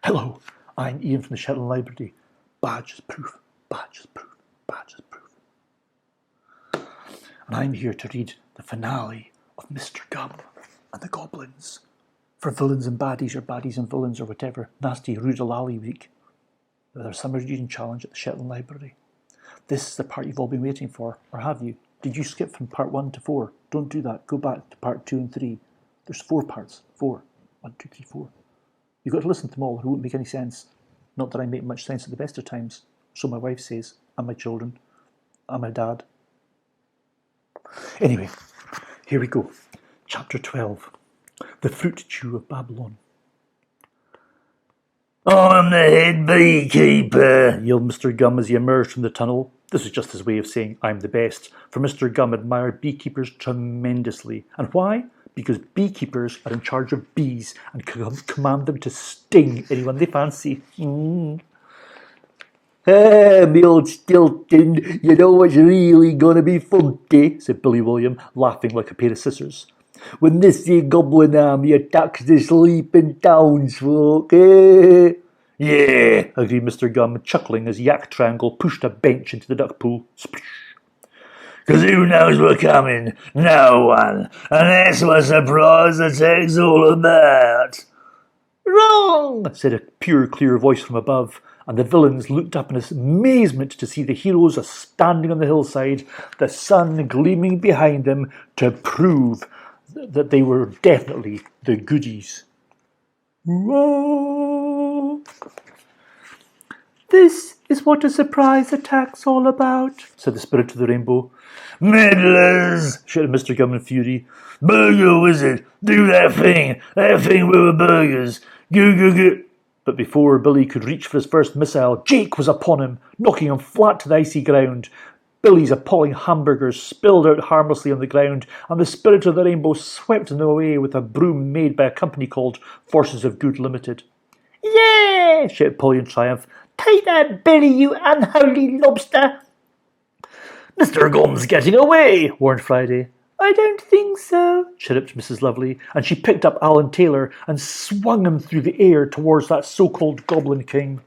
Hello, I'm Iain from the Shetland Library. Badge is proof, badge is proof, badge is proof. And I'm here to read the finale of Mr. Gum and the Goblins. For villains and baddies, or baddies and villains, or whatever nasty Rudalali week. With our summer reading challenge at the Shetland Library. This is the part you've all been waiting for, or have you? Did you skip from part 1 to 4? Don't do that. Go back to part 2 and 3. There's 4 parts. 4. 1, 2, 3, 4. You've got to listen to them all, or it won't make any sense. Not that I make much sense at the best of times. So my wife says, and my children, and my dad. Anyway, here we go. Chapter 12. The Fruit Chew of Babylon. I'm the head beekeeper, yelled Mr. Gum as he emerged from the tunnel. This was just his way of saying, I'm the best, for Mr. Gum admired beekeepers tremendously. And why? Because beekeepers are in charge of bees and command them to sting anyone they fancy. Me old Stilton, you know what's really gonna be funky, said Billy William, laughing like a pair of scissors. When this here goblin army attacks the sleeping townsfolk, eh? Yeah, agreed Mr. Gum, chuckling as Yak Triangle pushed a bench into the duck pool. Splish. 'Cause who knows we're coming? No one. And that's what surprise attack's all about. Wrong, said a pure, clear voice from above, and the villains looked up in amazement to see the heroes standing on the hillside, the sun gleaming behind them to prove that they were definitely the goodies. Whoa. This is what a surprise attack's all about, said the Spirit of the Rainbow. Meddlers, shouted Mr. Gum in fury. Burger wizard, do that thing with the burgers. Go. But before Billy could reach for his first missile, Jake was upon him, knocking him flat to the icy ground. Billy's appalling hamburgers spilled out harmlessly on the ground, and the Spirit of the Rainbow swept them away with a broom made by a company called Forces of Good Limited. Yeah, shouted Polly in triumph. Take that, Billy, you unholy lobster. Mr. Gum's getting away, warned Friday. I don't think so, chirruped Mrs. Lovely, and she picked up Alan Taylor and swung him through the air towards that so-called Goblin King.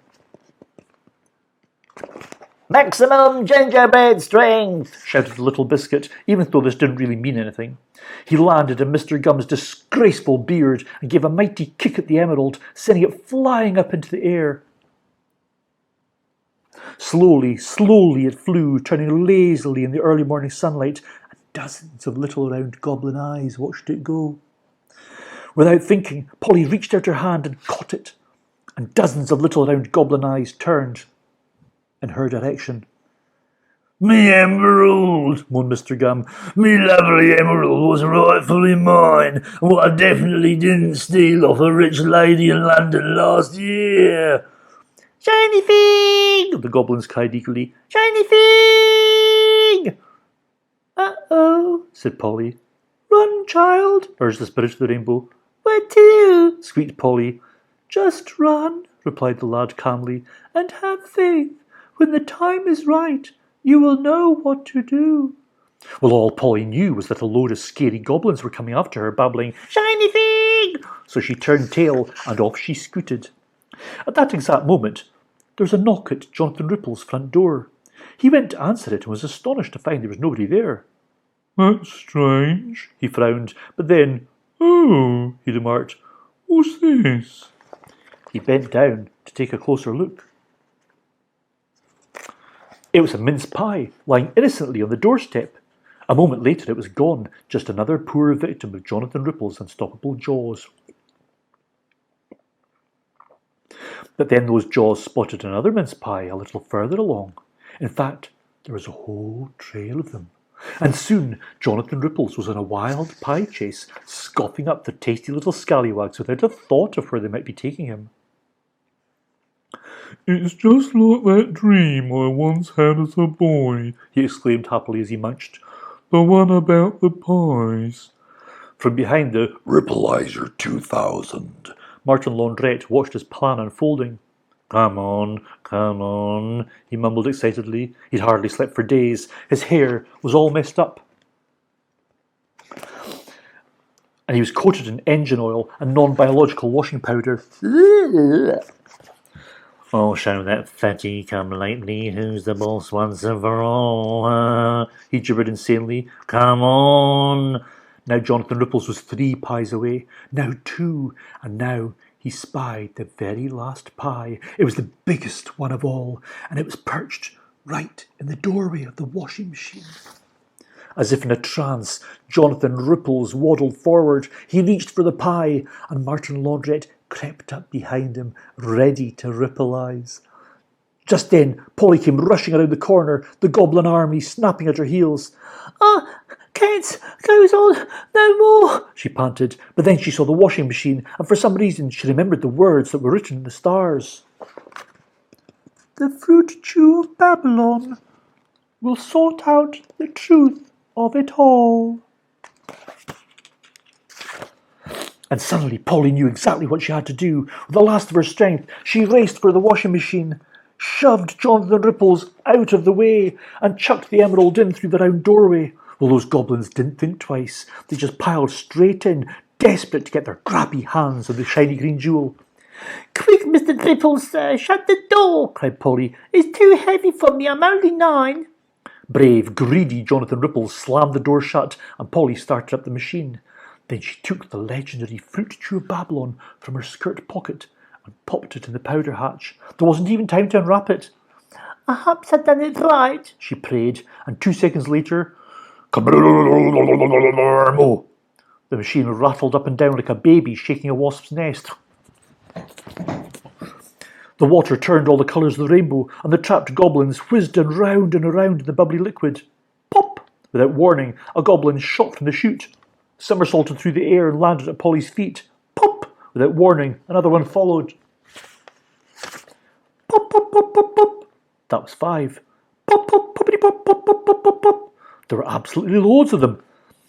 Maximum gingerbread strength, shouted the little biscuit, even though this didn't really mean anything. He landed in Mr. Gum's disgraceful beard and gave a mighty kick at the emerald, sending it flying up into the air. Slowly it flew, turning lazily in the early morning sunlight, and dozens of little round goblin eyes watched it go. Without thinking, Polly reached out her hand and caught it, and dozens of little round goblin eyes turned in her direction. Me emerald, moaned Mr. Gum. Me lovely emerald was rightfully mine, and what I definitely didn't steal off a rich lady in London last year. Shiny thing! The goblins cried eagerly. Shiny thing! Uh-oh, said Polly. Run, child, urged the Spirit of the Rainbow. Where to? Squeaked Polly. Just run, replied the lad calmly, and have faith. When the time is right, you will know what to do. Well, all Polly knew was that a load of scary goblins were coming after her, babbling, Shiny thing! So she turned tail, and off she scooted. At that exact moment, there was a knock at Jonathan Ripple's front door. He went to answer it and was astonished to find there was nobody there. That's strange, he frowned, but then, oh, he remarked, what's this? He bent down to take a closer look. It was a mince pie, lying innocently on the doorstep. A moment later it was gone, just another poor victim of Jonathan Ripple's unstoppable jaws. But then those jaws spotted another mince pie a little further along. In fact, there was a whole trail of them. And soon Jonathan Ripples was on a wild pie chase, scoffing up the tasty little scallywags without a thought of where they might be taking him. It's just like that dream I once had as a boy, he exclaimed happily as he munched. The one about the pies. From behind the Rippleizer 2000, Martin Laundrette watched his plan unfolding. Come on, he mumbled excitedly. He'd hardly slept for days. His hair was all messed up. and he was coated in engine oil and non-biological washing powder. Oh, show that fatty come lately, who's the boss once and for all? He gibbered insanely. Come on! Now Jonathan Ripples was 3 pies away, now 2, and now he spied the very last pie. It was the biggest one of all, and it was perched right in the doorway of the washing machine. As if in a trance, Jonathan Ripples waddled forward. He reached for the pie, and Martin Laundrette crept up behind him, ready to rippleize. Just then, Polly came rushing around the corner, the goblin army snapping at her heels. "Ah, can't goes on no more," she panted. But then she saw the washing machine, and for some reason she remembered the words that were written in the stars. "The fruit chew of Babylon will sort out the truth of it all." And suddenly Polly knew exactly what she had to do. With the last of her strength, she raced for the washing machine, shoved Jonathan Ripples out of the way, and chucked the emerald in through the round doorway. Well, those goblins didn't think twice. They just piled straight in, desperate to get their grabby hands on the shiny green jewel. "Quick, Mr. Ripples, sir, shut the door," cried Polly. "It's too heavy for me, I'm only 9. Brave, greedy Jonathan Ripples slammed the door shut, and Polly started up the machine. Then she took the legendary fruit chew of Babylon from her skirt pocket and popped it in the powder hatch. There wasn't even time to unwrap it. "I hope I've done it right," she prayed, and 2 seconds later, the machine rattled up and down like a baby shaking a wasp's nest. The water turned all the colours of the rainbow, and the trapped goblins whizzed around in the bubbly liquid. Pop! Without warning, a goblin shot from the chute, somersaulted through the air and landed at Polly's feet. Pop! Without warning, another one followed. Pop, pop, pop, pop, pop. That was 5. Pop, pop, poppity, pop, pop, pop, pop, pop, pop. There were absolutely loads of them.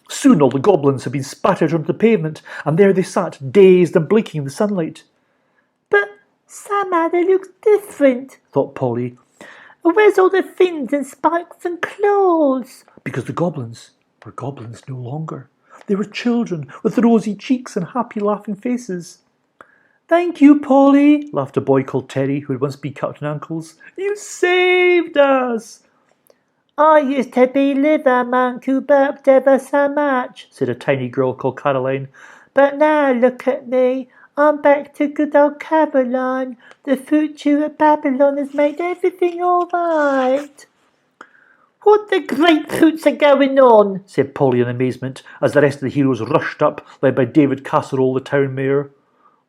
Soon all the goblins had been spattered onto the pavement, and there they sat, dazed and blinking in the sunlight. "But somehow they look different," thought Polly. "Where's all the fins and spikes and claws?" Because the goblins were goblins no longer. They were children with rosy cheeks and happy laughing faces. "Thank you, Polly," laughed a boy called Terry, who had once been Captain Ankles. "You saved us." "I used to be liver monk who burped ever so much," said a tiny girl called Caroline. "But now look at me. I'm back to good old Caroline. The fruit chew of Babylon has made everything all right." "What the great fruits are going on?" said Polly in amazement, as the rest of the heroes rushed up, led by David Casserole, the town mayor.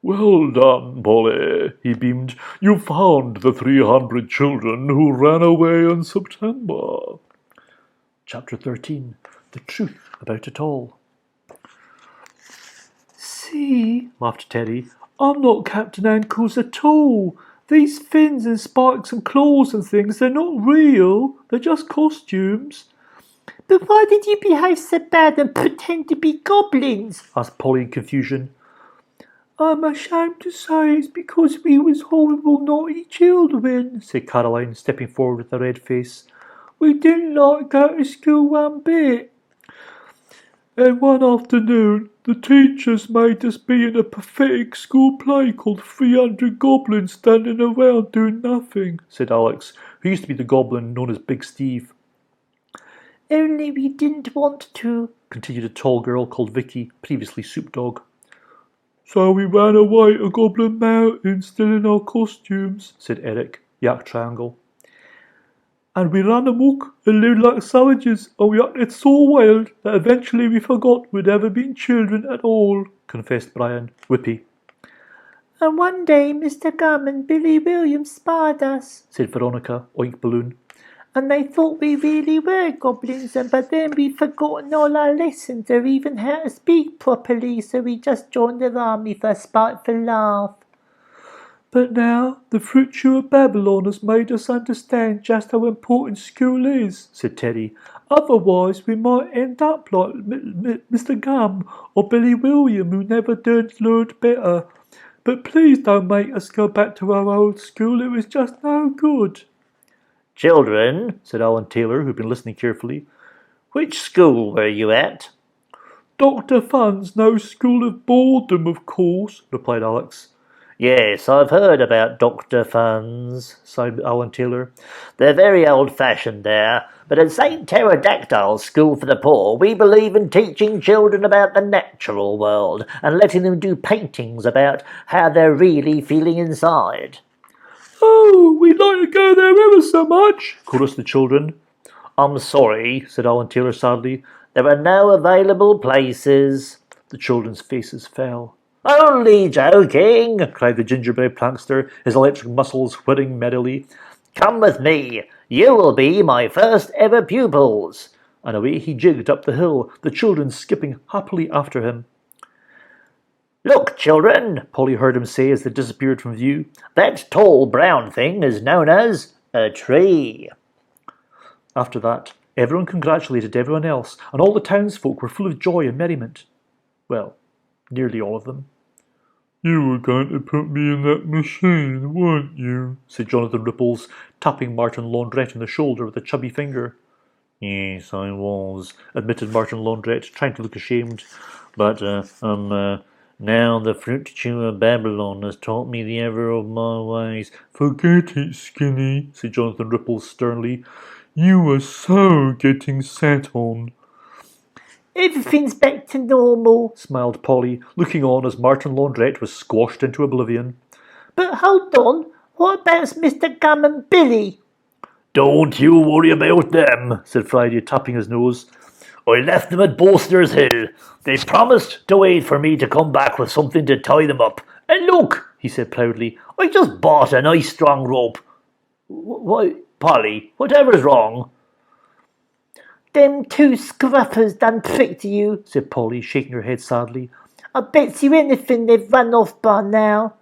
"Well done, Polly," he beamed. "You found the 300 children who ran away in September." Chapter 13. The Truth About It All. "See," laughed Terry, "I'm not Captain Ankles at all. These fins and spikes and claws and things, they're not real. They're just costumes." "But why did you behave so bad and pretend to be goblins?" asked Polly in confusion. "I'm ashamed to say it's because we was horrible naughty children," said Caroline, stepping forward with a red face. "We didn't like go to school one bit. And one afternoon, the teachers made us be in a pathetic school play called 300 Goblins Standing Around Doing Nothing," said Alex, who used to be the goblin known as Big Steve. "Only we didn't want to," continued a tall girl called Vicky, previously Soup Dog. "So we ran away to Goblin Mountain still in our costumes," said Eric, Yak Triangle. "And we ran amok and lived like savages, and we acted so wild that eventually we forgot we'd ever been children at all," confessed Brian, Whippy. "And one day Mr. Gum and Billy Williams spied us," said Veronica, Oink Balloon. "And they thought we really were goblins, but then we'd forgotten all our lessons or even how to speak properly, so we just joined their army for a spiteful laugh." "But now the fruit chew of Babylon has made us understand just how important school is," said Terry. "Otherwise we might end up like Mr. Gum or Billy William, who never learned better. But please don't make us go back to our old school. It was just no good." "Children," said Alan Taylor, who'd been listening carefully, "which school were you at?" Dr. Fun's no school of boredom, of course, replied Alex. Yes, I've heard about Dr. Fun's, sighed Alan Taylor. They're very old-fashioned there, but at St. Pterodactyl's School for the Poor we believe in teaching children about the natural world and letting them do paintings about how they're really feeling inside. Oh, we'd like to go there ever so much, chorused the children. I'm sorry, said Alan Taylor sadly. There are no available places. The children's faces fell. Only joking, cried the gingerbread prankster, his electric muscles whirring merrily. Come with me. You will be my first ever pupils. And away he jigged up the hill, the children skipping happily after him. Look, children, Polly heard him say as they disappeared from view. That tall brown thing is known as a tree. After that, everyone congratulated everyone else, and all the townsfolk were full of joy and merriment. Well, nearly all of them. You were going to put me in that machine, weren't you? Said Jonathan Ripples, tapping Martin Laundrette on the shoulder with a chubby finger. Yes, I was, admitted Martin Laundrette, trying to look ashamed. But, now the fruit chewer Babylon has taught me the error of my ways. Forget it, Skinny, said Jonathan Ripples sternly. You were so getting sat on. Everything's back to normal, smiled Polly, looking on as Martin Laundrette was squashed into oblivion. But hold on, what about Mr. Gum and Billy? Don't you worry about them, said Friday, tapping his nose. I left them at Bolster's Hill. They promised to wait for me to come back with something to tie them up. And look, he said proudly, I just bought a nice strong rope. Why, Polly, whatever's wrong? Them two scruffers done tricked you, said Polly, shaking her head sadly. I bet you anything they've run off by now.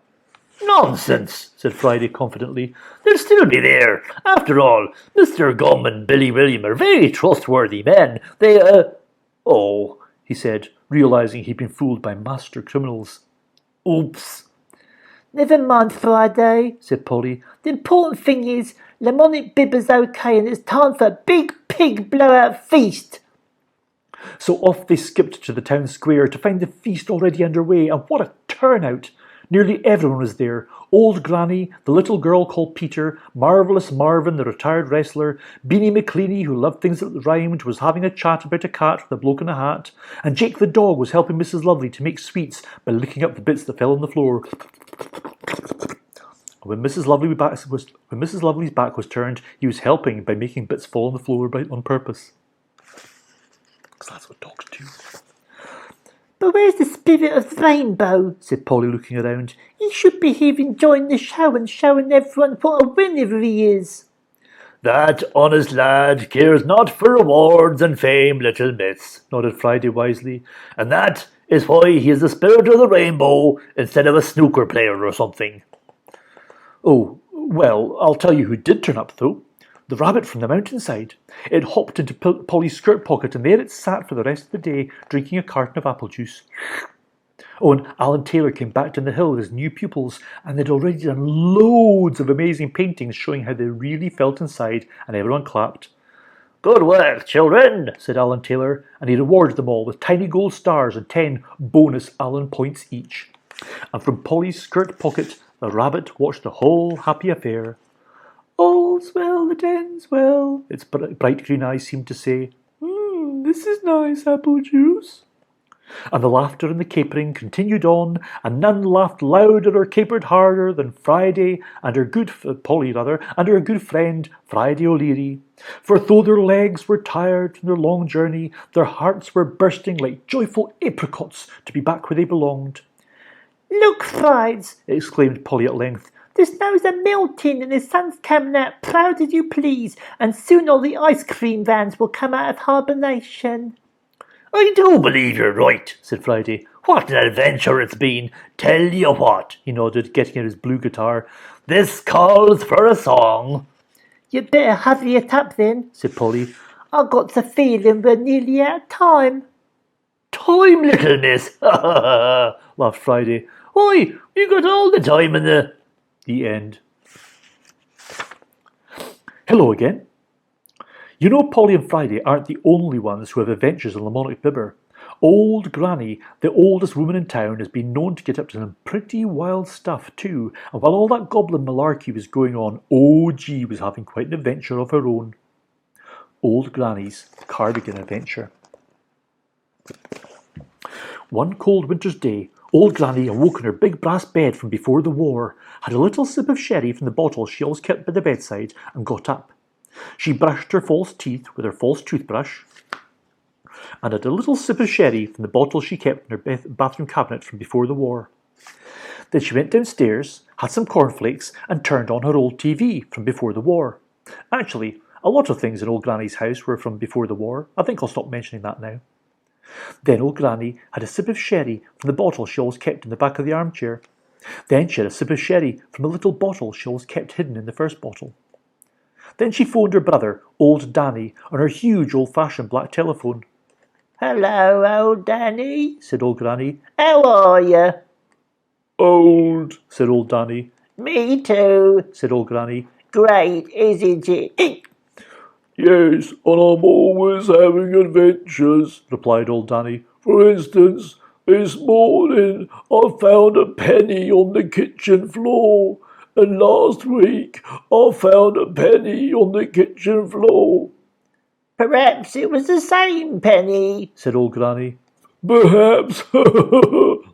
Nonsense, said Friday confidently. They'll still be there. After all, Mr. Gum and Billy William are very trustworthy men. They, Oh, he said, realising he'd been fooled by master criminals. Oops. Never mind, Friday, said Polly. The important thing is, Lemonic Bibber's okay and it's time for a big pig blowout feast. So off they skipped to the town square to find the feast already underway, and what a turnout! Nearly everyone was there. Old Granny, the little girl called Peter, Marvellous Marvin, the retired wrestler, Beanie McLeany, who loved things that rhymed, was having a chat about a cat with a bloke in a hat, and Jake the dog was helping Mrs. Lovely to make sweets by licking up the bits that fell on the floor. When Mrs. Lovely's back was turned, he was helping by making bits fall on the floor on purpose. Because that's what dogs do. But where's the spirit of the rainbow? Said Polly, looking around. He should be here enjoying the show and showing everyone what a winner he is. That honest lad cares not for rewards and fame, little miss, nodded Friday wisely. And that is why he is the spirit of the rainbow instead of a snooker player or something. Oh, well, I'll tell you who did turn up, though. The rabbit from the mountainside. It hopped into Polly's skirt pocket, and there it sat for the rest of the day, drinking a carton of apple juice. Oh, and Alan Taylor came back down the hill with his new pupils, and they'd already done loads of amazing paintings showing how they really felt inside, and everyone clapped. Good work, children, said Alan Taylor, and he rewarded them all with tiny gold stars and 10 bonus Alan points each. And from Polly's skirt pocket, the rabbit watched the whole happy affair. All's well that ends well, its bright green eyes seemed to say. This is nice apple juice. And the laughter and the capering continued on, and none laughed louder or capered harder than Friday and Polly and her good friend Friday O'Leary. For though their legs were tired from their long journey, their hearts were bursting like joyful apricots to be back where they belonged. Look, Frides, exclaimed Polly at length. The snow's a melting and the sun's coming out proud as you please, and soon all the ice cream vans will come out of hibernation. I do believe you're right, said Friday. What an adventure it's been. Tell you what, he nodded, getting out his blue guitar. This calls for a song. You'd better hurry it up then, said Polly. I've got the feeling we're nearly out of time. Time, little miss, laughed Friday. Why, you got all the time in the end. Hello again. You know Polly and Friday aren't the only ones who have adventures in Lamonic Bibber. Old Granny, the oldest woman in town, has been known to get up to some pretty wild stuff too, and while all that goblin malarkey was going on, OG was having quite an adventure of her own. Old Granny's Cardigan Adventure. One cold winter's day, Old Granny awoke in her big brass bed from before the war, had a little sip of sherry from the bottle she always kept by the bedside, and got up. She brushed her false teeth with her false toothbrush, and had a little sip of sherry from the bottle she kept in her bathroom cabinet from before the war. Then she went downstairs, had some cornflakes, and turned on her old TV from before the war. Actually, a lot of things in Old Granny's house were from before the war. I think I'll stop mentioning that now. Then Old Granny had a sip of sherry from the bottle she always kept in the back of the armchair. Then she had a sip of sherry from a little bottle she always kept hidden in the first bottle. Then she phoned her brother, Old Danny, on her huge old-fashioned black telephone. Hello, old Danny, said Old Granny. How are you? Old, said Old Danny. Me too, said Old Granny. Great, isn't it? yes, and I'm always having adventures, replied Old Danny. For instance, this morning I found a penny on the kitchen floor, and last week I found a penny on the kitchen floor. Perhaps it was the same penny, said Old Granny. Perhaps,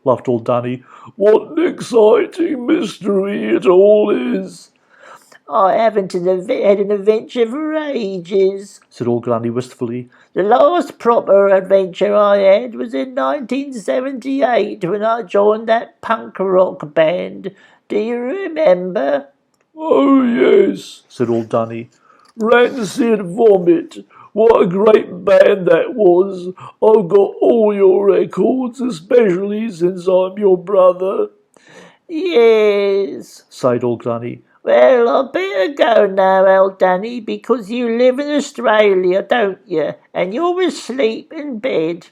laughed Old Danny. What an exciting mystery it all is. I haven't had an adventure for ages, said Old Granny wistfully. The last proper adventure I had was in 1978 when I joined that punk rock band. Do you remember? Oh, yes, said Old Danny. Rancid Vomit. What a great band that was. I've got all your records, especially since I'm your brother. Yes, sighed Old Granny. Well, I'd better go now, old Danny, because you live in Australia, don't you? And you're asleep in bed.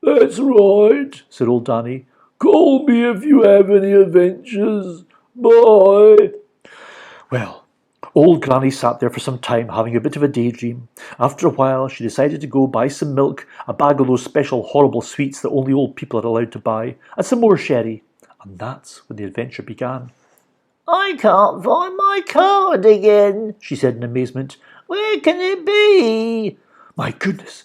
That's right, said Old Danny. Call me if you have any adventures. Bye. Well, Old Granny sat there for some time having a bit of a daydream. After a while, she decided to go buy some milk, a bag of those special horrible sweets that only old people are allowed to buy, and some more sherry. And that's when the adventure began. I can't find my cardigan, she said in amazement. Where can it be? My goodness,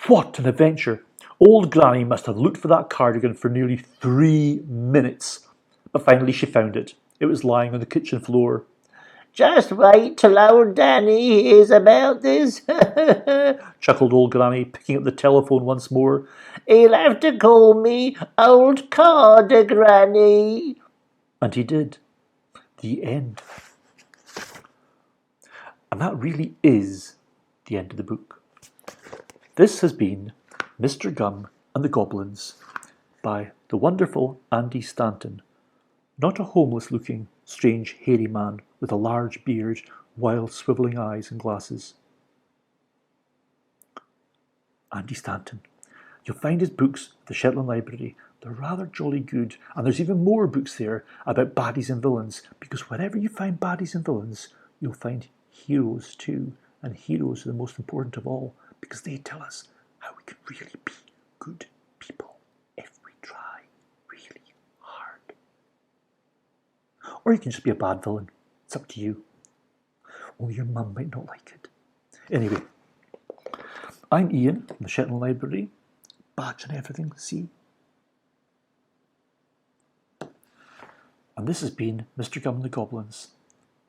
what an adventure. Old Granny must have looked for that cardigan for nearly 3 minutes. But finally she found it. It was lying on the kitchen floor. Just wait till old Danny hears about this, chuckled Old Granny, picking up the telephone once more. He'll have to call me Old Cardigranny. And he did. The end. And that really is the end of the book. This has been Mr. Gum and the Goblins by the wonderful Andy Stanton. Not a homeless-looking, strange, hairy man with a large beard, wild, swivelling eyes and glasses. Andy Stanton. You'll find his books at the Shetland Library. They're rather jolly good, and there's even more books there about baddies and villains, because wherever you find baddies and villains, you'll find heroes too, and heroes are the most important of all, because they tell us how we can really be good people if we try really hard. Or you can just be a bad villain. It's up to you. Only your mum might not like it. Anyway, I'm Iain from the Shetland Library. Badge and everything, see? And this has been Mr. Gum and the Goblins.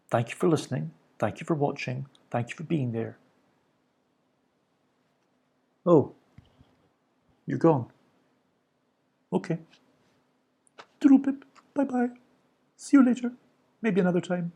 Thank you for listening. Thank you for watching. Thank you for being there. Oh, you're gone. Okay. Doodle pip. Bye-bye. See you later. Maybe another time.